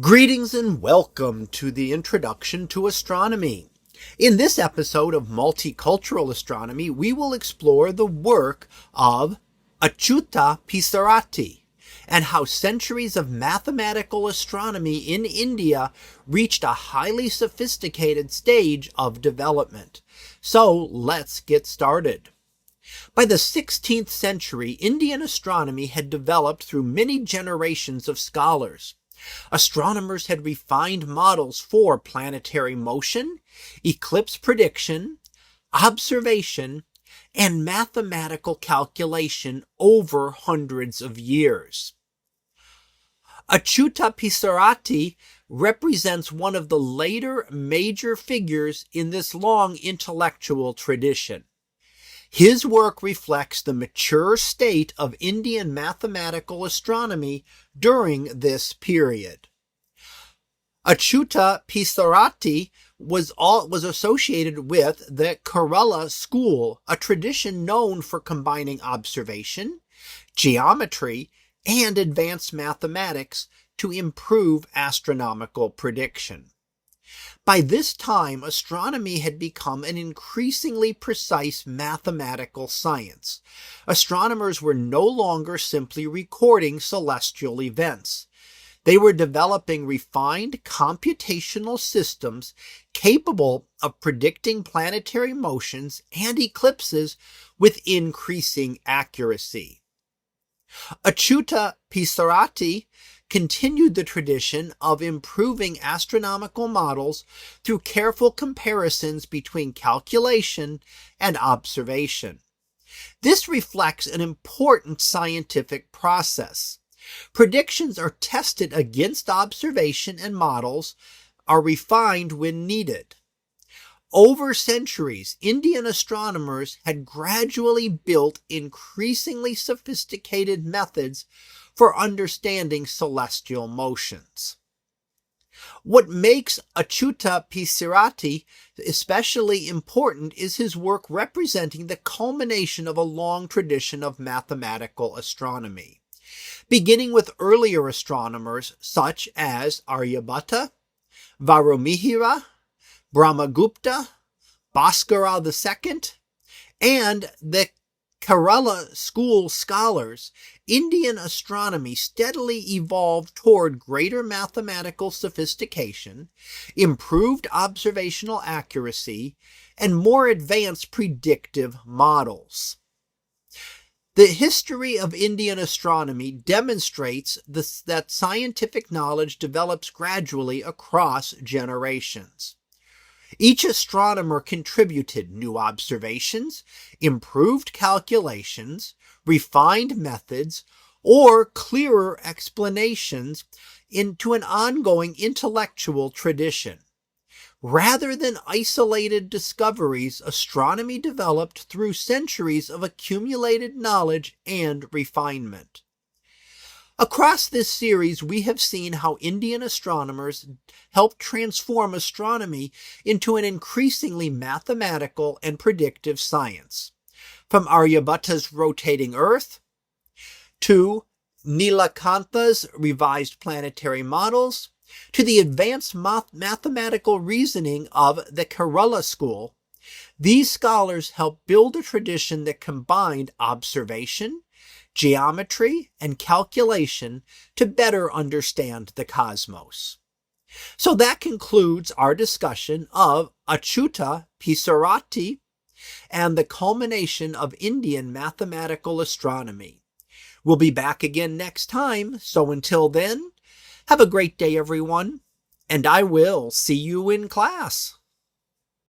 Greetings and welcome to the Introduction to Astronomy. In this episode of Multicultural Astronomy, we will explore the work of Acyuta Pisarati and how centuries of mathematical astronomy in India reached a highly sophisticated stage of development. So let's get started. By the 16th century, Indian astronomy had developed through many generations of scholars. Astronomers had refined models for planetary motion, eclipse prediction, observation, and mathematical calculation over hundreds of years. Acyuta Pisarati represents one of the later major figures in this long intellectual tradition. His work reflects the mature state of Indian mathematical astronomy during this period. Acyuta Pisarati was associated with the Kerala school, a tradition known for combining observation, geometry, and advanced mathematics to improve astronomical prediction. By this time, astronomy had become an increasingly precise mathematical science. Astronomers were no longer simply recording celestial events. They were developing refined computational systems capable of predicting planetary motions and eclipses with increasing accuracy. Acyuta Pisarati continued the tradition of improving astronomical models through careful comparisons between calculation and observation. This reflects an important scientific process. Predictions are tested against observation and models are refined when needed. Over centuries, Indian astronomers had gradually built increasingly sophisticated methods for understanding celestial motions. What makes Acyuta Pisarati especially important is his work representing the culmination of a long tradition of mathematical astronomy. Beginning with earlier astronomers such as Aryabhatta, Varumihira, Brahmagupta, Bhaskara II, and the Kerala school scholars, Indian astronomy steadily evolved toward greater mathematical sophistication, improved observational accuracy, and more advanced predictive models. The history of Indian astronomy demonstrates that scientific knowledge develops gradually across generations. Each astronomer contributed new observations, improved calculations, refined methods, or clearer explanations into an ongoing intellectual tradition. Rather than isolated discoveries, astronomy developed through centuries of accumulated knowledge and refinement. Across this series, we have seen how Indian astronomers helped transform astronomy into an increasingly mathematical and predictive science. From Aryabhatta's rotating Earth to Nilakantha's revised planetary models to the advanced mathematical reasoning of the Kerala school, these scholars helped build a tradition that combined observation, geometry, and calculation to better understand the cosmos. So that concludes our discussion of Acyuta Pisarati and the culmination of Indian mathematical astronomy. We'll be back again next time, so until then, have a great day everyone, and I will see you in class.